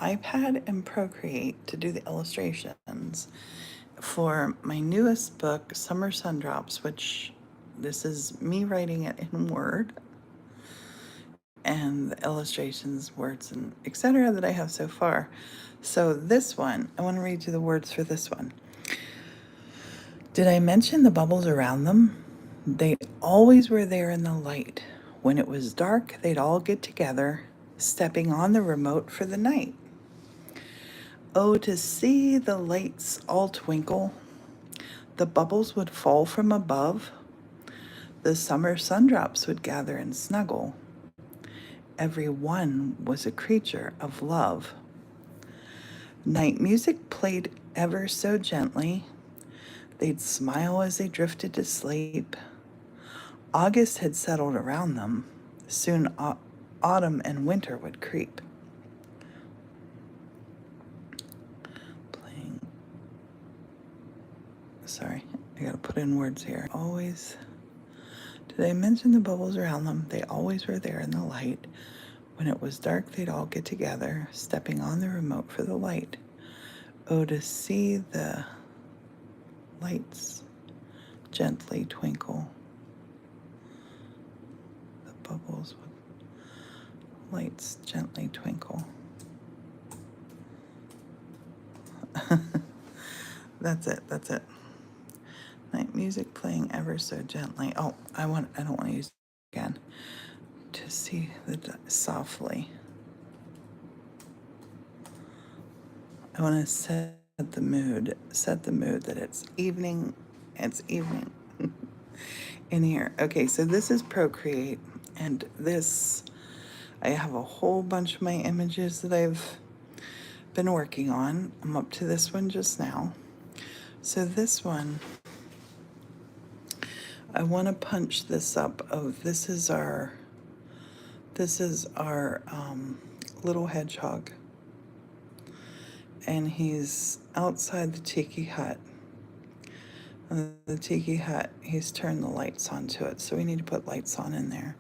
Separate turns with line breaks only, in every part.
iPad and Procreate to do the illustrations for my newest book, Summer Sundrops, which this is me writing it in Word, and the illustrations, words, and etc. that I have so far. So this one, I want to read you the words for this one. Did I mention the bubbles around them? They always were there in the light. When it was dark, they'd all get together, stepping on the remote for the night. Oh, to see the lights all twinkle. The bubbles would fall from above. The summer sundrops would gather and snuggle. Every one was a creature of love. Night music played ever so gently. They'd smile as they drifted to sleep. August had settled around them. Soon autumn and winter would creep. Playing. Sorry, I gotta put in words here. Always. Did I mention the bubbles around them? They always were there in the light. When it was dark, they'd all get together, stepping on the remote for the light. Oh, to see the lights gently twinkle. The bubbles with lights gently twinkle. That's it. Night music playing ever so gently. Oh, I don't want to use it again. To see the softly. I want to set the mood that it's evening in here. Okay, so this is Procreate, and this, I have a whole bunch of my images that I've been working on. I'm up to this one just now. So this one, I want to punch this up of, this is our little hedgehog. And he's outside the tiki hut. And the tiki hut, he's turned the lights onto it, so we need to put lights on in there.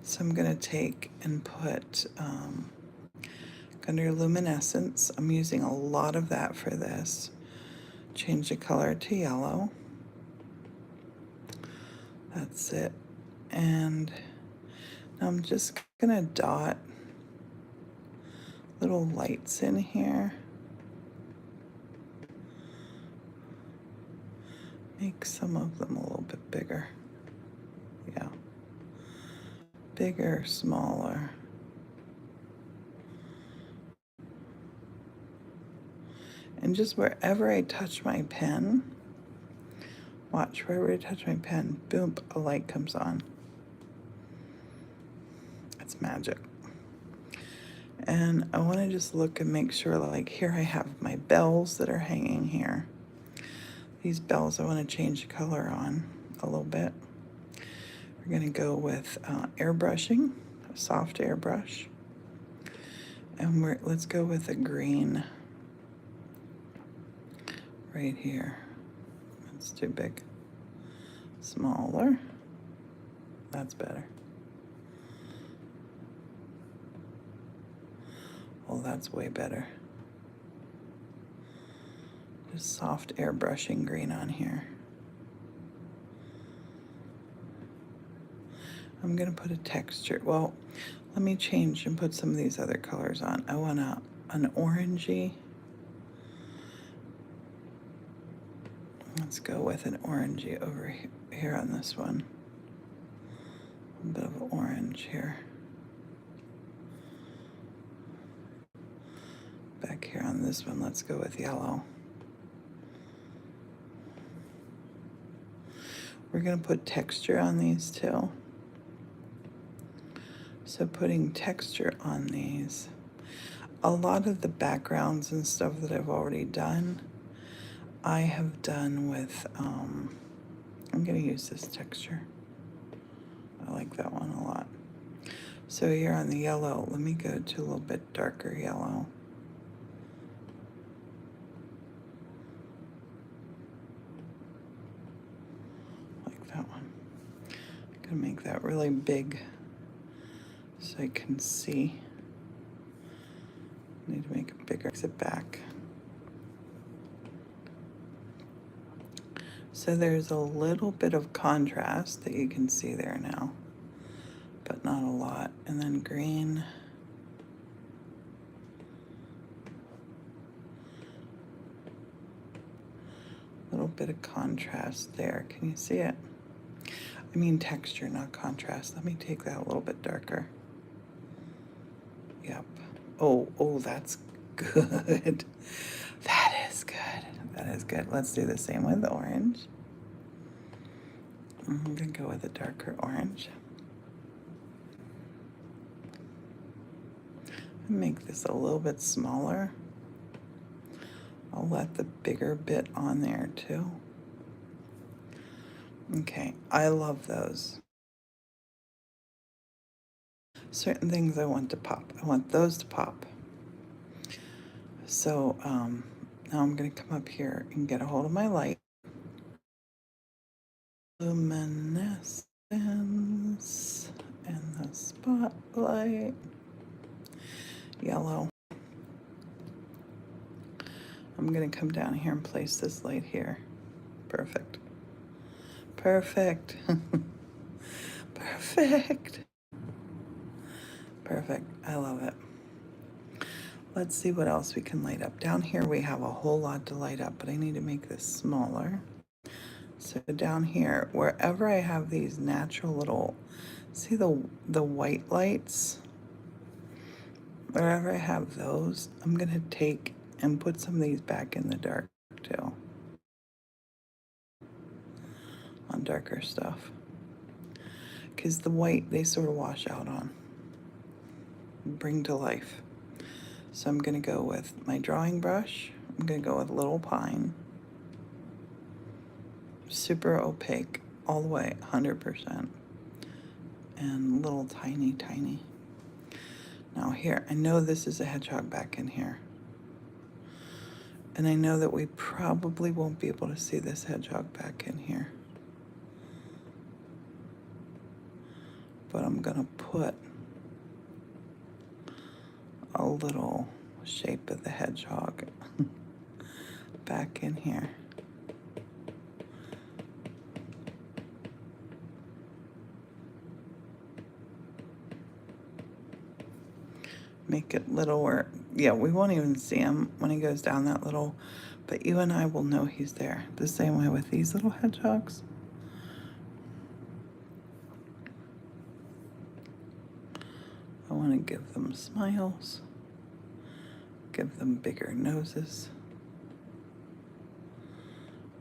So I'm going to take and put under luminescence. I'm using a lot of that for this. Change the color to yellow. That's it. And I'm just going to dot little lights in here. Make some of them a little bit bigger. Yeah. Bigger, smaller. And just wherever I touch my pen, watch, wherever I touch my pen, boom, a light comes on. It's magic. And I want to just look and make sure, like here I have my bells that are hanging here. These bells I want to change the color on a little bit. We're going to go with airbrushing, a soft airbrush. And let's go with a green right here. That's too big. Smaller. That's better. Oh, that's way better. Just soft airbrushing green on here. I'm gonna put a texture. Well, let me change and put some of these other colors on. I want an orangey. Let's go with an orangey over here on this one. A bit of orange here. Back here on this one, let's go with yellow. We're going to put texture on these too. So putting texture on these. A lot of the backgrounds and stuff that I've already done, I have done with, I'm going to use this texture. I like that one a lot. So here on the yellow, let me go to a little bit darker yellow. That one. I'm gonna make that really big so I can see. I need to make it bigger. Mix it back. So there's a little bit of contrast that you can see there now, but not a lot. And then green. A little bit of contrast there. Can you see it? I mean texture, not contrast. Let me take that a little bit darker. Yep. Oh, that's good. That is good. That is good. Let's do the same with the orange. I'm gonna go with a darker orange. Make this a little bit smaller. I'll let the bigger bit on there too. Okay, I love those. Certain things I want to pop. I want those to pop. So now I'm going to come up here and get a hold of my light. Luminescence and the spotlight. Yellow. I'm going to come down here and place this light here. Perfect. Perfect. Perfect. Perfect. I love it. Let's see what else we can light up. Down here we have a whole lot to light up, but I need to make this smaller. So down here, wherever I have these natural little, see the white lights? Wherever I have those, I'm gonna take and put some of these back in the dark too. On darker stuff. Because the white, they sort of wash out on. Bring to life. So I'm gonna go with my drawing brush. I'm gonna go with Little Pine. Super opaque, all the way, 100%. And little tiny. Now here, I know this is a hedgehog back in here. And I know that we probably won't be able to see this hedgehog back in here. But I'm gonna put a little shape of the hedgehog back in here. Make it littler. Yeah, we won't even see him when he goes down that little, but you and I will know he's there. The same way with these little hedgehogs. I want to give them smiles, give them bigger noses,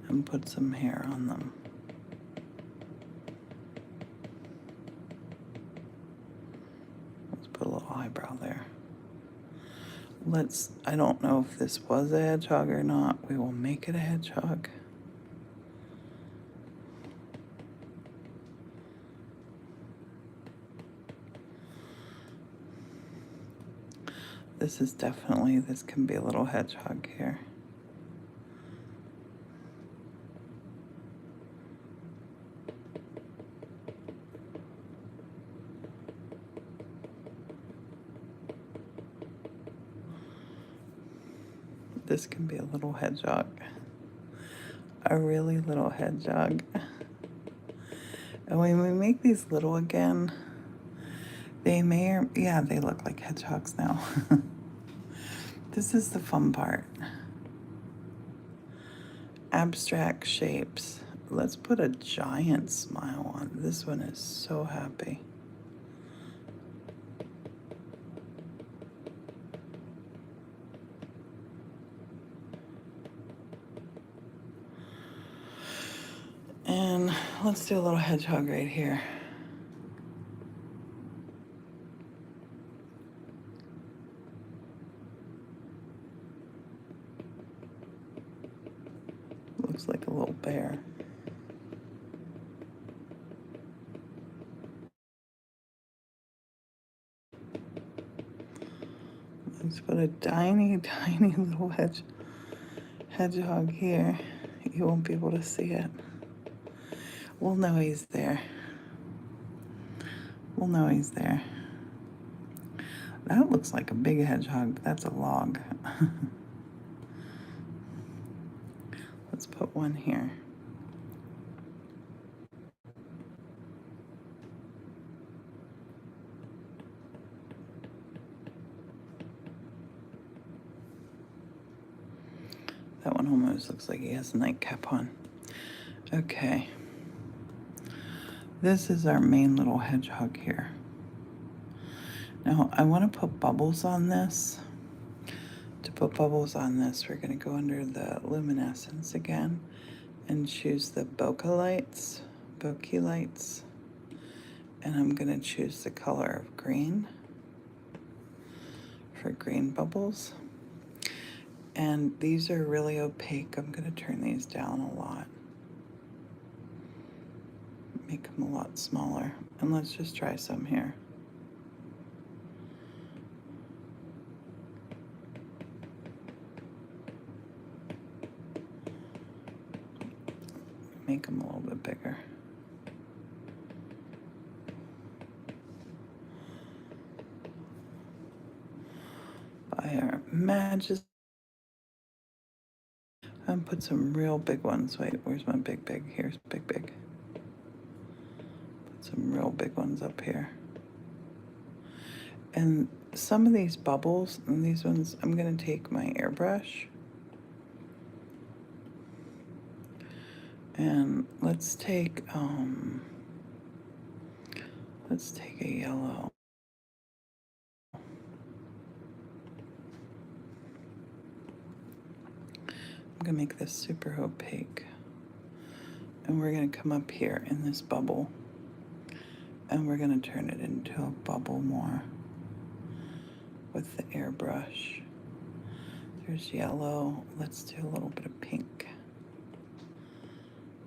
and put some hair on them. Let's put a little eyebrow there. I don't know if this was a hedgehog or not. We will make it a hedgehog. This can be a little hedgehog here. This can be a little hedgehog. A really little hedgehog. And when we make these little again, they look like hedgehogs now. This is the fun part. Abstract shapes. Let's put a giant smile on. This one is so happy. And let's do a little hedgehog right here. Looks like a little bear. Let's put a tiny little hedgehog here. You won't be able to see it. We'll know he's there. We'll know he's there. That looks like a big hedgehog. That's a log. Let's put one here. That one almost looks like he has a nightcap on. Okay. This is our main little hedgehog here. Now, I want to put bubbles on this. To put bubbles on this, we're going to go under the luminescence again and choose the bokeh lights, and I'm going to choose the color of green for green bubbles. And these are really opaque. I'm going to turn these down a lot. Make them a lot smaller. And let's just try some here. Make them a little bit bigger. By our majesty. And put some real big ones. Wait, where's my big? Here's big. Put some real big ones up here. And some of these bubbles, and these ones, I'm gonna take my airbrush. And let's take a yellow. I'm gonna make this super opaque. And we're gonna come up here in this bubble and we're gonna turn it into a bubble more with the airbrush. There's yellow. Let's do a little bit of pink.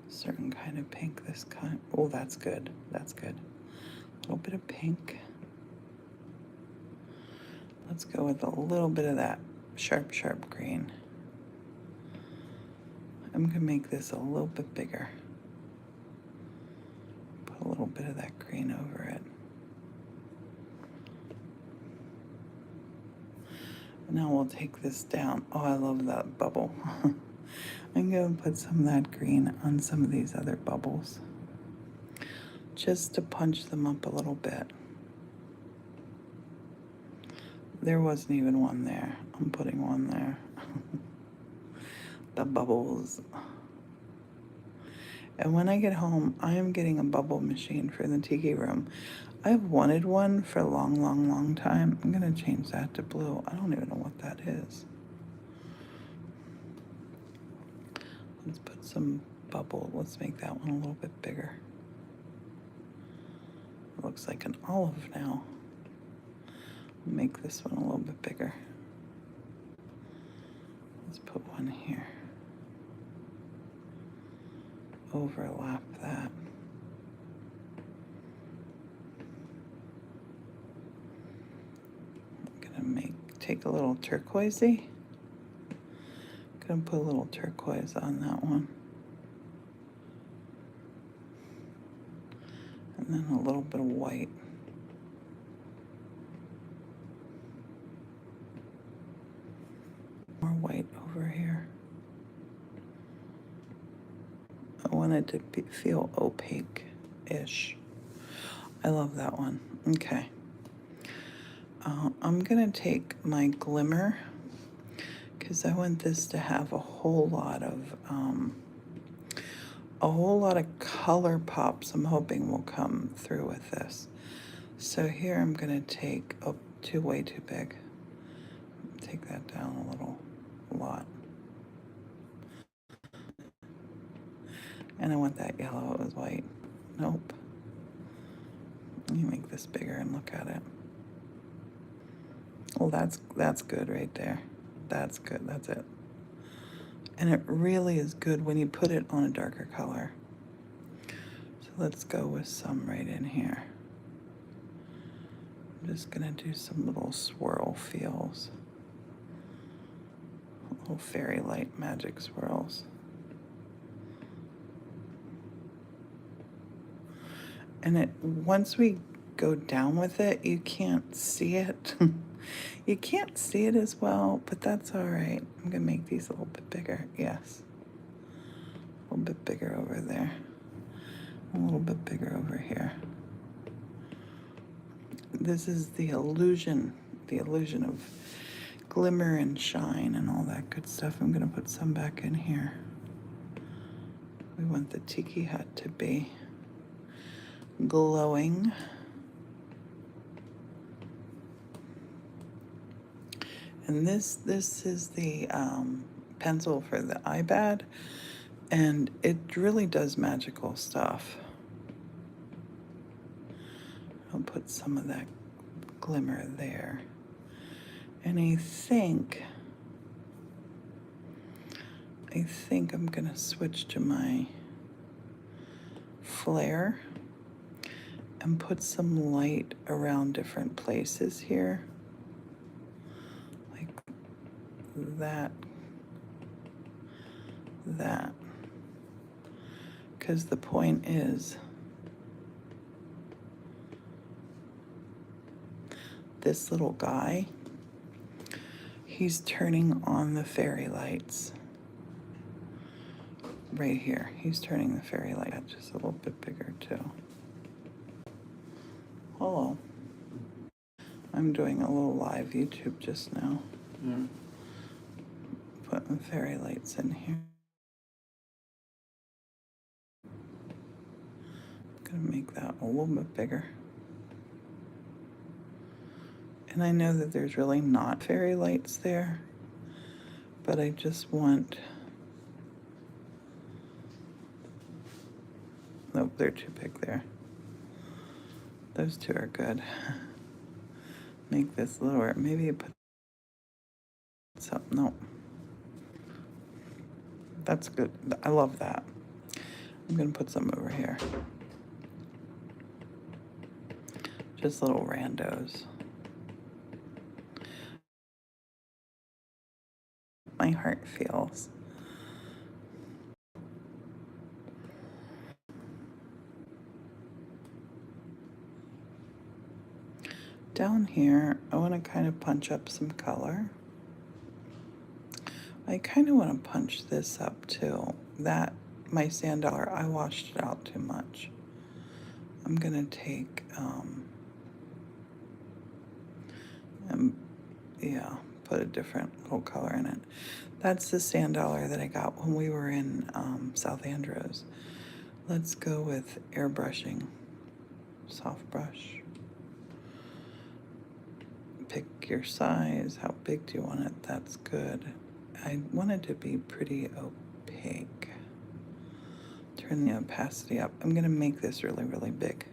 Certain kind of pink, this kind. Oh, that's good. That's good. A little bit of pink. Let's go with a little bit of that sharp green. I'm gonna make this a little bit bigger. Put a little bit of that green over it. Now we'll take this down. Oh, I love that bubble. I'm going to put some of that green on some of these other bubbles, just to punch them up a little bit. There wasn't even one there. I'm putting one there. The bubbles. And when I get home, I am getting a bubble machine for the Tiki Room. I've wanted one for a long time. I'm going to change that to blue. I don't even know what that is. Let's put some bubble. Let's make that one a little bit bigger. It looks like an olive now. Make this one a little bit bigger. Let's put one here. Overlap that. I'm gonna take a little turquoisey. Gonna put a little turquoise on that one. And then a little bit of white. More white over here. I want it to feel opaque-ish. I love that one. Okay. I'm gonna take my glimmer, because I want this to have a whole lot of color pops. I'm hoping will come through with this. So here I'm gonna take, oh, way too big. Take that down a lot. And I want that yellow as white. Nope. Let me make this bigger and look at it. Well, that's good right there. That's good, that's it. And it really is good when you put it on a darker color. So let's go with some right in here. I'm just gonna do some little swirl feels. Little fairy light magic swirls. And once we go down with it, you can't see it. You can't see it as well, but that's all right. I'm gonna make these a little bit bigger. Yes. A little bit bigger over there. A little bit bigger over here. This is the illusion of glimmer and shine and all that good stuff. I'm gonna put some back in here. We want the tiki hut to be glowing. And this is the pencil for the iPad, and it really does magical stuff. I'll put some of that glimmer there. And I think I'm gonna switch to my flare and put some light around different places here. Like that. Because the point is, this little guy, he's turning on the fairy lights. Right here, he's turning the fairy light just a little bit bigger too. Hello. I'm doing a little live YouTube just now. Yeah. Putting fairy lights in here. I'm gonna make that a little bit bigger. And I know that there's really not fairy lights there, but I just want, nope, they're too big there. Those two are good. Make this lower. Maybe you put some, no. That's good. I love that. I'm gonna put some over here. Just little randos. My heart feels. Down here, I want to kind of punch up some color. I kind of want to punch this up too. That, my sand dollar, I washed it out too much. I'm gonna take, and yeah, put a different little color in it. That's the sand dollar that I got when we were in South Andrews. Let's go with airbrushing, soft brush. Pick your size. How big do you want it? That's good. I want it to be pretty opaque. Turn the opacity up. I'm gonna make this really, really big.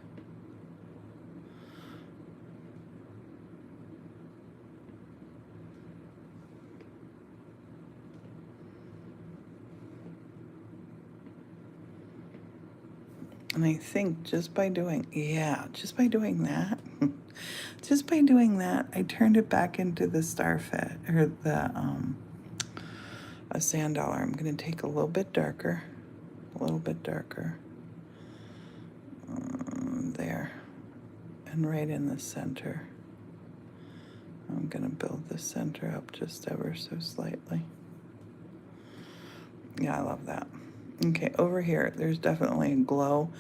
And I think just by doing that, just by doing that, I turned it back into the starfish, or the, a sand dollar. I'm gonna take a little bit darker, there, and right in the center. I'm gonna build the center up just ever so slightly. Yeah, I love that. Okay, over here, there's definitely a glow.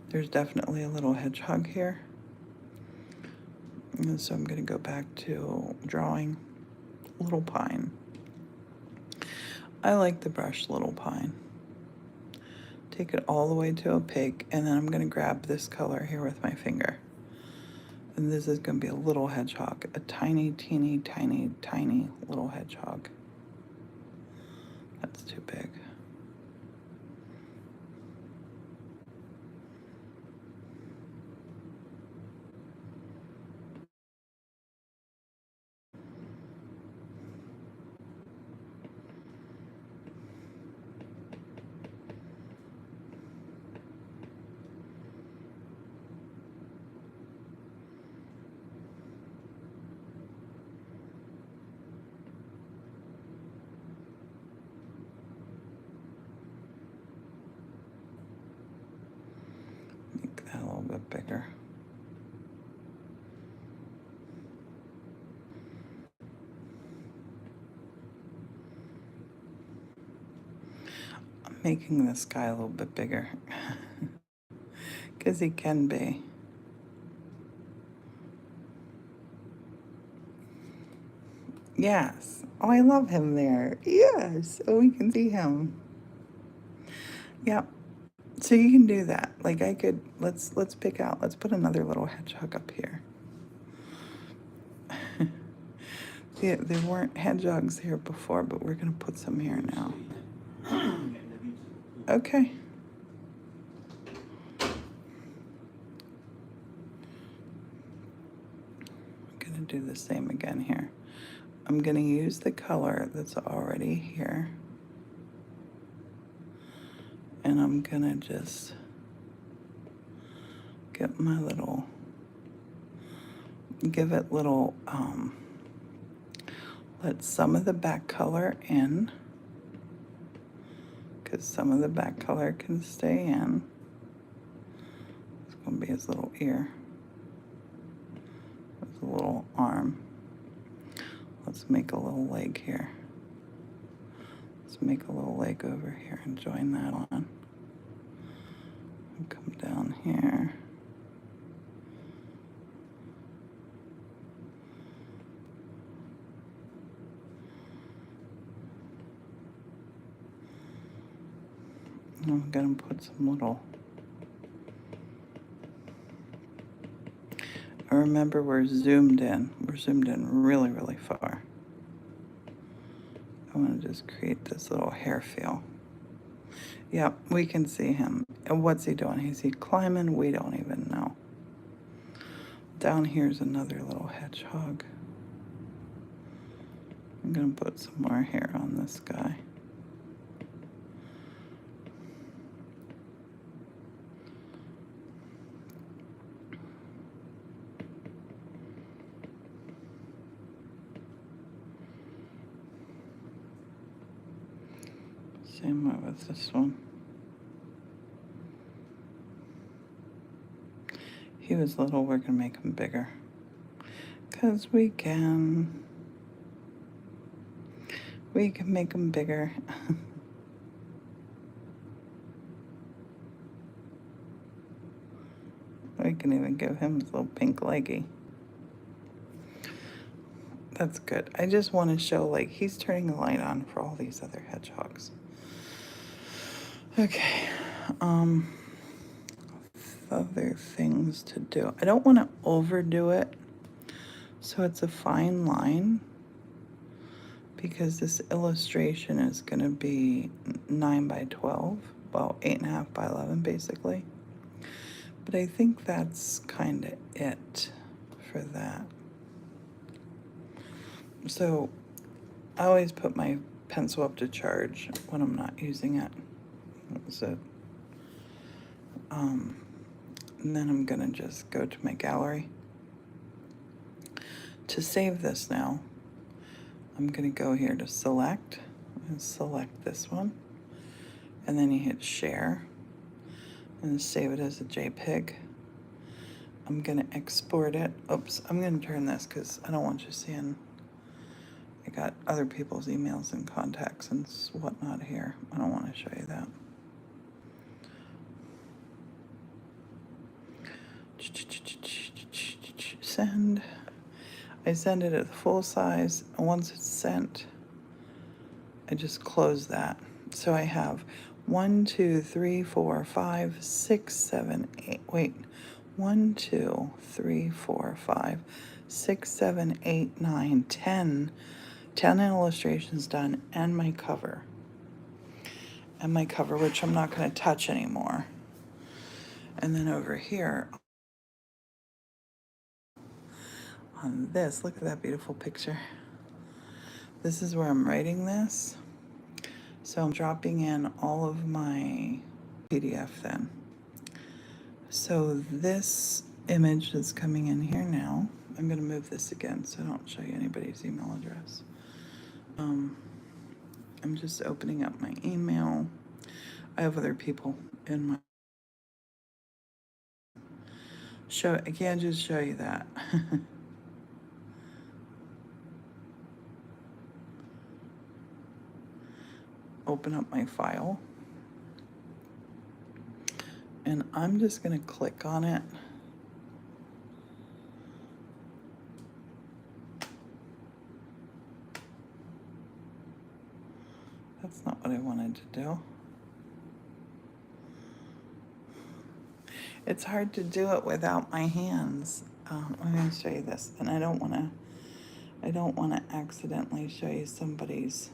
There's definitely a little hedgehog here. And so I'm gonna go back to drawing Little Pine. I like the brush Little Pine. Take it all the way to opaque, and then I'm gonna grab this color here with my finger. And this is gonna be a little hedgehog, a tiny, teeny, tiny, tiny little hedgehog. That's too big. Make that a little bit bigger. making this guy a little bit bigger because he can be. Yes. Oh, I love him there. Yes. Oh, we can see him. Yep. So you can do that. Like I could let's pick out. Let's put another little hedgehog up here. Yeah, there weren't hedgehogs here before, but we're gonna put some here now. Okay. I'm gonna do the same again here. I'm gonna use the color that's already here. And I'm gonna just get my little, give it little, let some of the back color in, because some of the back color can stay in. It's gonna be his little ear, his little arm. Let's make a little leg here. Let's make a little leg over here and join that on. And come down here. And I'm gonna put some little, remember we're zoomed in. We're zoomed in really, really far. I want to just create this little hair feel. Yep, we can see him. And what's he doing? Is he climbing? We don't even know. Down here's another little hedgehog. I'm gonna put some more hair on this guy. Same way with this one. He was little, we're gonna make him bigger. 'Cause we can make him bigger. We can even give him his little pink leggy. That's good. I just want to show, like, he's turning the light on for all these other hedgehogs. Okay, other things to do. I don't want to overdo it, so it's a fine line, because this illustration is going to be 9 by 12, well, 8.5 by 11, basically. But I think that's kind of it for that. So I always put my pencil up to charge when I'm not using it. That was it. And then I'm gonna just go to my gallery. To save this now, I'm gonna go here to select and select this one. And then you hit share and save it as a JPEG. I'm gonna export it. Oops, I'm gonna turn this because I don't want you seeing, I got other people's emails and contacts and whatnot here. I don't want to show you that. Send. I send it at full size, and once it's sent, I just close that. So I have 1, 2, 3, 4, 5, 6, 7, 8. Wait, 1, 2, 3, 4, 5, 6, 7, 8, 9, 10. 10 illustrations done, and my cover. And my cover, which I'm not going to touch anymore. And then over here, on this, look at that beautiful picture. This is where I'm writing this. So I'm dropping in all of my PDF then. So this image that's coming in here now, I'm going to move this again so I don't show you anybody's email address. I'm just opening up my email. I have other people in my show. I can't just show you that. Open up my file. And I'm just going to click on it. That's not what I wanted to do. It's hard to do it without my hands. I'm going to show you this, and I don't want to accidentally show you somebody's.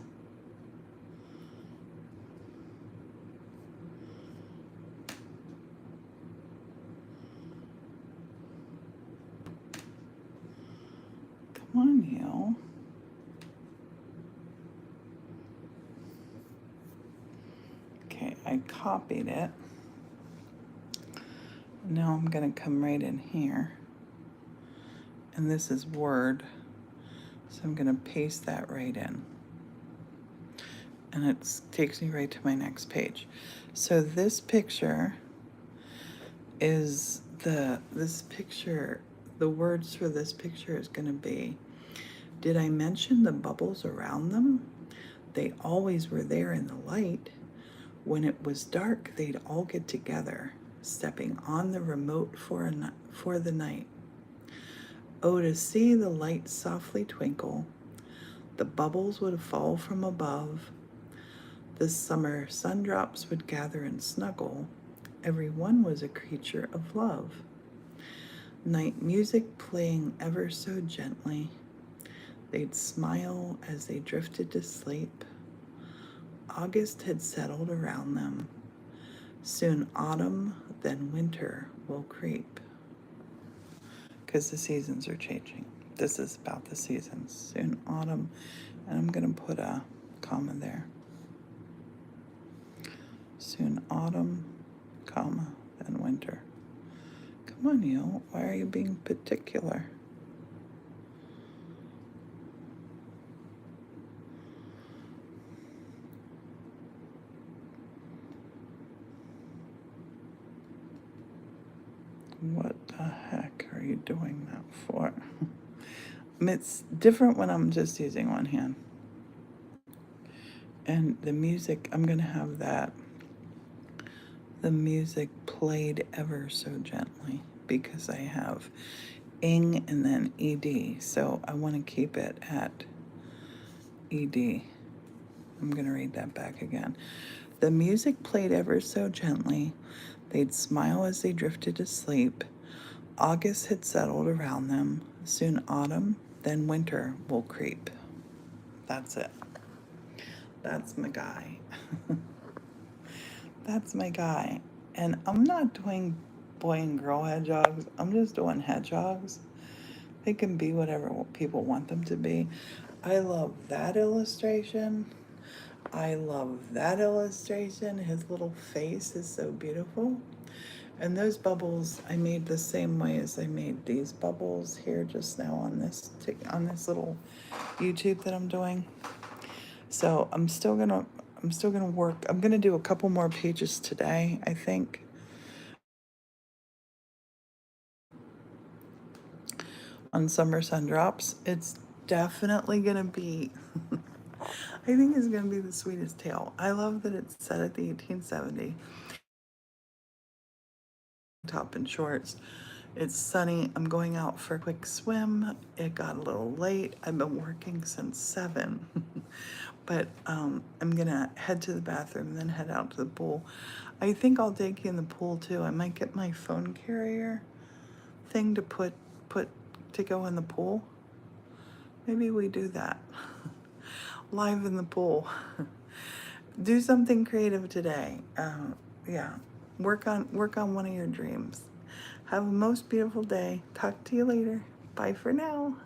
Come on, you. Okay, I copied it. Now I'm going to come right in here. And this is Word. So I'm going to paste that right in. And it takes me right to my next page. So this picture is the words for this picture is going to be, did I mention the bubbles around them? They always were there in the light. When it was dark, they'd all get together, stepping on the remote for the night. Oh, to see the light softly twinkle, the bubbles would fall from above, the summer sundrops would gather and snuggle, every one was a creature of love. Night music playing ever so gently, they'd smile as they drifted to sleep. August had settled around them. Soon autumn, then winter will creep. Because the seasons are changing. This is about the seasons. Soon autumn, and I'm going to put a comma there. Soon autumn, comma, then winter. Come on, you. Why are you being particular? What the heck are you doing that for? It's different when I'm just using one hand. And the music, I'm going to have that. The music played ever so gently because I have ing and then ed. So I want to keep it at ed. I'm going to read that back again. The music played ever so gently. They'd smile as they drifted to sleep. August had settled around them. Soon autumn, then winter will creep. That's it. That's my guy. That's my guy. And I'm not doing boy and girl hedgehogs. I'm just doing hedgehogs. They can be whatever people want them to be. I love that illustration. I love that illustration. His little face is so beautiful. And those bubbles I made the same way as I made these bubbles here just now on this little YouTube that I'm doing. So I'm still gonna work. I'm gonna do a couple more pages today, I think. On Summer Sundrops. It's definitely gonna be I think it's gonna be the sweetest tale. I love that it's set at the 1870. Top and shorts. It's sunny. I'm going out for a quick swim. It got a little late. I've been working since 7. But I'm gonna head to the bathroom and then head out to the pool. I think I'll take you in the pool too. I might get my phone carrier thing to put to go in the pool. Maybe we do that. Live in the pool. Do something creative today. Yeah. Work on one of your dreams. Have a most beautiful day. Talk to you later. Bye for now.